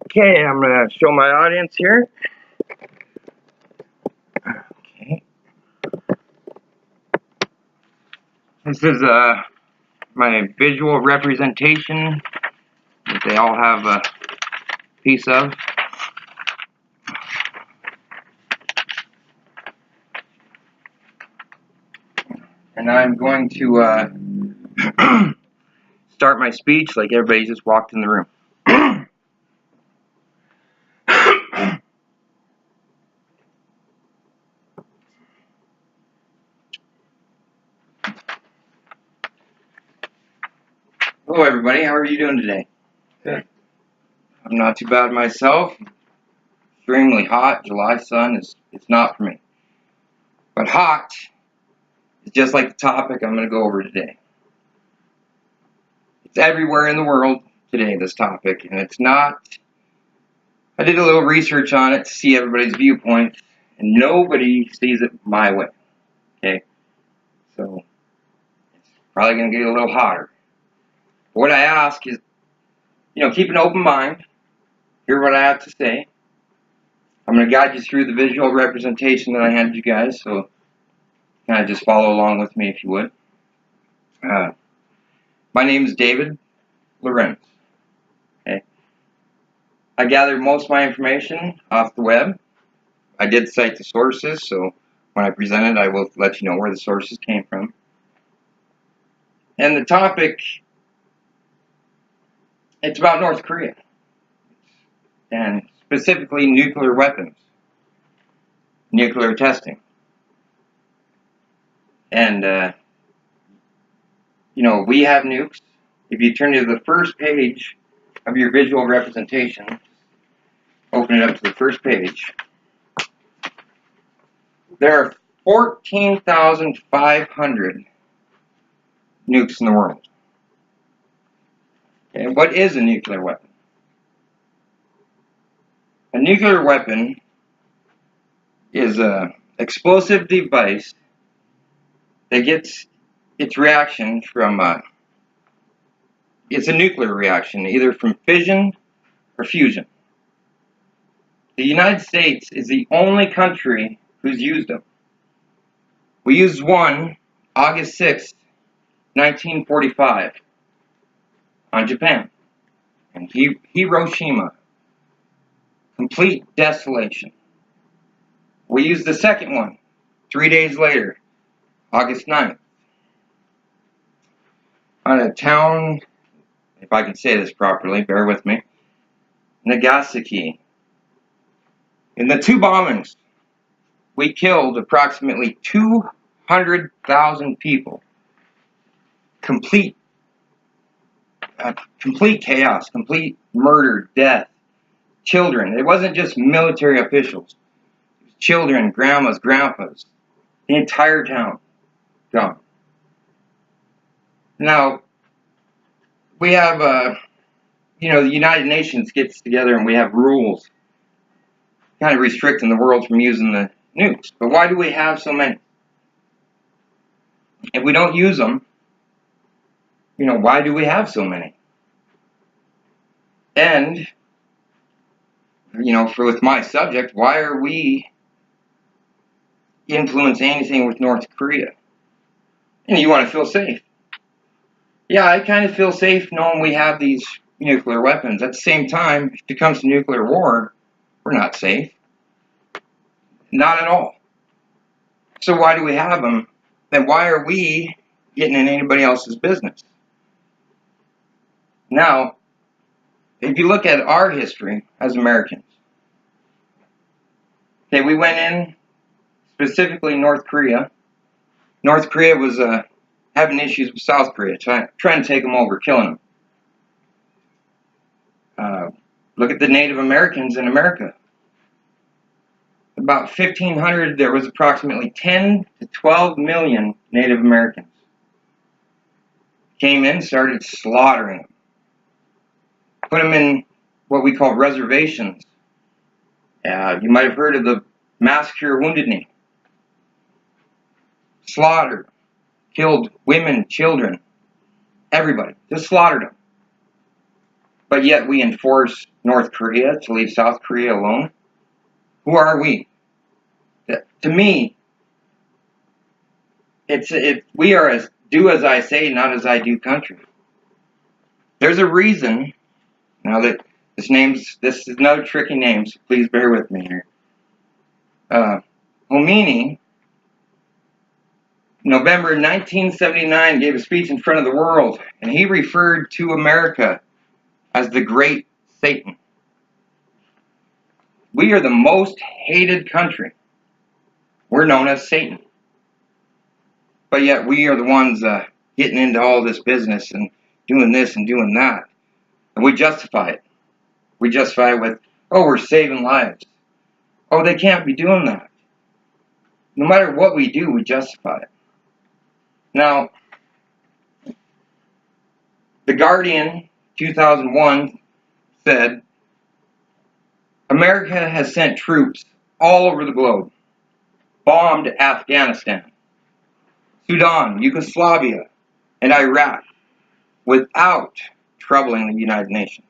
Okay, I'm going to show my audience here. Okay. This is my visual representation that they all have a piece of. And I'm going to start my speech like everybody just walked in the room. Hello everybody, how are you doing today? Good. I'm not too bad myself. Extremely hot. July sun is not for me. But hot is just like the topic I'm going to go over today. It's everywhere in the world today, this topic, and it's not. I did a little research on it to see everybody's viewpoint, and nobody sees it my way. Okay? So it's probably going to get a little hotter. But what I ask is, keep an open mind, hear what I have to say. I'm going to guide you through the visual representation that I handed you guys, so kind of just follow along with me if you would. My name is David Lorenz. Okay. I gathered most of my information off the web. I did cite the sources, so when I present it, I will let you know where the sources came from. And the topic, it's about North Korea, and specifically nuclear weapons, nuclear testing. And, we have nukes. If you turn to the first page of your visual representation, open it up to the first page, there are 14,500 nukes in the world. Okay, what is a nuclear weapon? A nuclear weapon is an explosive device that gets its reaction from, it's a nuclear reaction, either from fission or fusion. The United States is the only country who's used them. We used one August 6th, 1945 on Japan. And Hiroshima. Complete desolation. We used the second one 3 days later, August 9th, on a town, if I can say this properly, bear with me, Nagasaki. In the two bombings, we killed approximately 200,000 people. Complete chaos, complete murder, death, children. It wasn't just military officials. It was children, grandmas, grandpas, the entire town gone. Now, we have, the United Nations gets together and we have rules kind of restricting the world from using the nukes. But why do we have so many? If we don't use them, why do we have so many? And, with my subject, why are we influencing anything with North Korea? And you want to feel safe. Yeah, I kind of feel safe knowing we have these nuclear weapons. At the same time, if it comes to nuclear war, we're not safe. Not at all. So why do we have them? Then why are we getting in anybody else's business? Now, if you look at our history as Americans, okay, we went in, specifically North Korea. North Korea was having issues with South Korea, trying to take them over, killing them. Look at the Native Americans in America. About 1,500, there was approximately 10 to 12 million Native Americans. Came in, started slaughtering them. Put them in what we call reservations. You might have heard of the massacre of Wounded Knee. Slaughtered, killed women, children, everybody. Just slaughtered them. But yet we enforce North Korea, to leave South Korea alone? Who are we? To me, we are as do as I say, not as I do country. There's a reason. Now that this is another tricky name, so please bear with me here. Khomeini, November 1979, gave a speech in front of the world, and he referred to America as the Great Satan. We are the most hated country. We're known as Satan. But yet we are the ones getting into all this business and doing this and doing that. And we justify it. We justify it with, oh, we're saving lives. Oh, they can't be doing that. No matter what we do, we justify it. Now, The Guardian, 2001, said, America has sent troops all over the globe, bombed Afghanistan, Sudan, Yugoslavia, and Iraq without troubling the United Nations.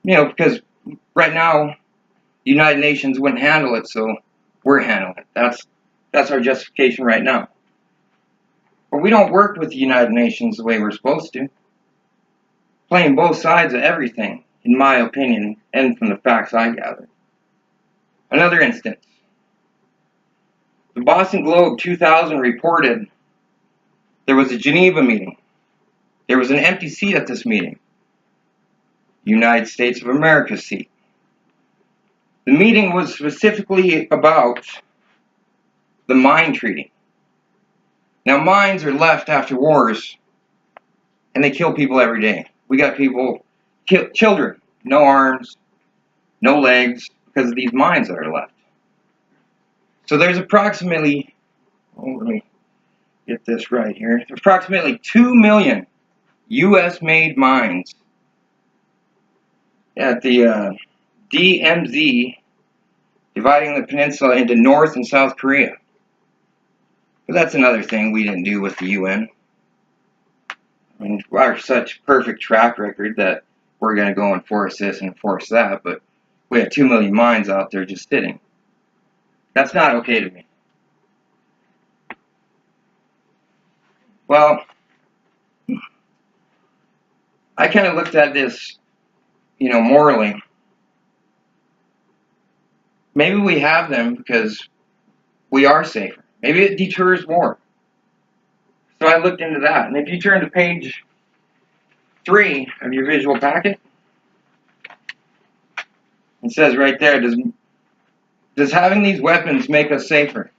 Because right now, the United Nations wouldn't handle it, so we're handling it. That's our justification right now. But we don't work with the United Nations the way we're supposed to. Playing both sides of everything, in my opinion, and from the facts I gather. Another instance. The Boston Globe 2000 reported there was a Geneva meeting. There was an empty seat at this meeting. United States of America seat. The meeting was specifically about the mine treaty. Now, mines are left after wars, and they kill people every day. We got people, children, no arms, no legs, because of these mines that are left. So there's approximately, let me get this right here, approximately 2 million U.S.-made mines at the DMZ, dividing the peninsula into North and South Korea. But that's another thing we didn't do with the UN. I mean, we're such perfect track record that we're going to go enforce this and enforce that, but we have 2 million mines out there just sitting. That's not okay to me. Well, I kind of looked at this, morally. Maybe we have them because we are safer. Maybe it deters war. So I looked into that. And if you turn to page 3 of your visual packet, it says right there, does having these weapons make us safer?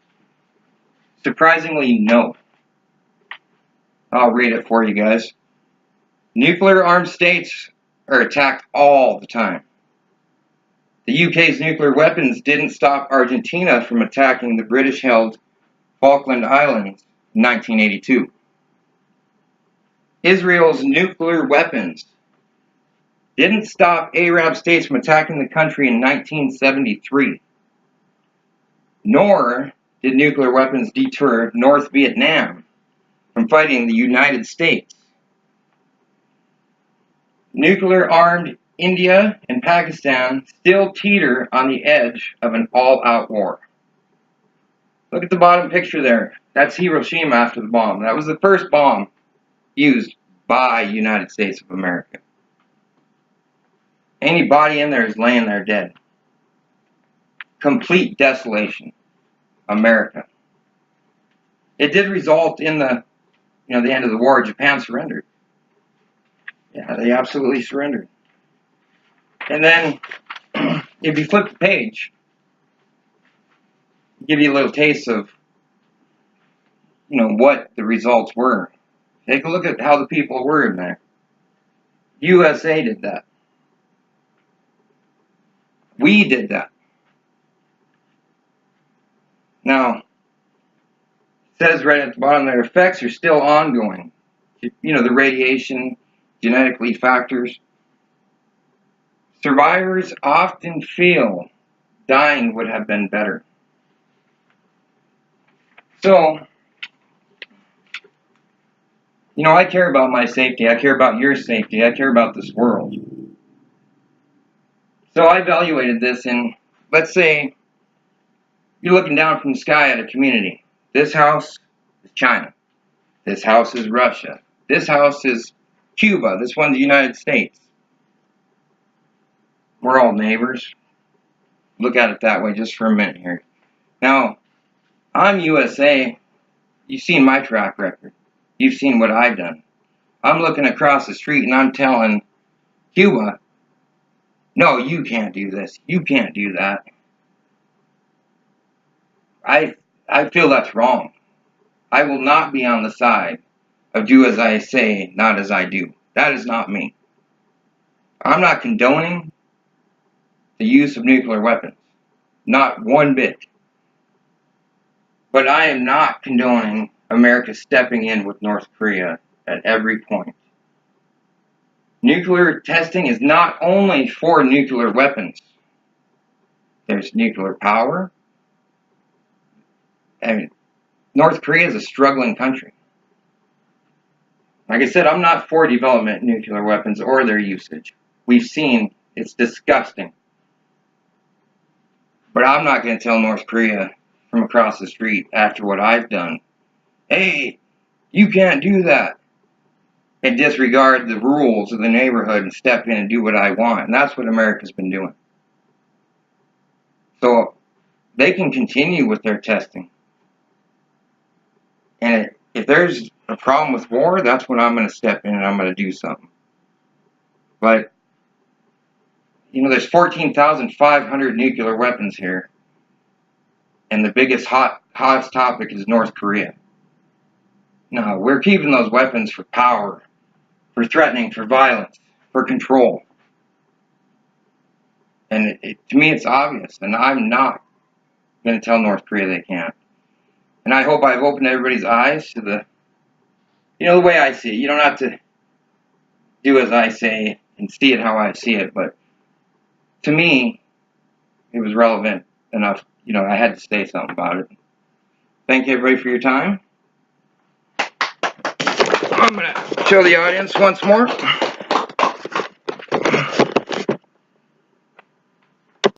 Surprisingly, no. I'll read it for you guys. Nuclear-armed states are attacked all the time. The UK's nuclear weapons didn't stop Argentina from attacking the British-held Falkland Islands in 1982. Israel's nuclear weapons didn't stop Arab states from attacking the country in 1973. Nor did nuclear weapons deter North Vietnam from fighting the United States. Nuclear-armed India and Pakistan still teeter on the edge of an all-out war. Look at the bottom picture there. That's Hiroshima after the bomb. That was the first bomb used by the United States of America. Any body in there is laying there dead. Complete desolation. America. It did result in the end of the war. Japan surrendered. Yeah, they absolutely surrendered. And then, if you flip the page, give you a little taste of, what the results were. Take a look at how the people were in there. USA did that. We did that. Now, it says right at the bottom there, effects are still ongoing. The radiation, genetic lead factors. Survivors often feel dying would have been better. So, I care about my safety. I care about your safety. I care about this world. So I evaluated this, and let's say you're looking down from the sky at a community. This house is China. This house is Russia. This house is Cuba. This one's the United States. We're all neighbors. Look at it that way just for a minute here. Now, I'm USA. You've seen my track record. You've seen what I've done. I'm looking across the street and I'm telling Cuba, no, you can't do this. You can't do that. I feel that's wrong. I will not be on the side of do as I say, not as I do. That is not me. I'm not condoning the use of nuclear weapons. Not one bit. But I am not condoning America stepping in with North Korea at every point. Nuclear testing is not only for nuclear weapons. There's nuclear power. And North Korea is a struggling country. Like I said, I'm not for development of nuclear weapons or their usage. We've seen it's disgusting. But I'm not going to tell North Korea from across the street after what I've done, hey, you can't do that, and disregard the rules of the neighborhood and step in and do what I want. And that's what America's been doing. So they can continue with their testing. And if there's a problem with war, that's when I'm going to step in and I'm going to do something. But, you know, there's 14,500 nuclear weapons here. And the biggest hottest topic is North Korea. No, we're keeping those weapons for power, for threatening, for violence, for control. And to me, it's obvious. And I'm not going to tell North Korea they can't. And I hope I've opened everybody's eyes to the way I see it. You don't have to do as I say and see it how I see it. But to me, it was relevant enough. I had to say something about it. Thank you, everybody, for your time. I'm going to show the audience once more.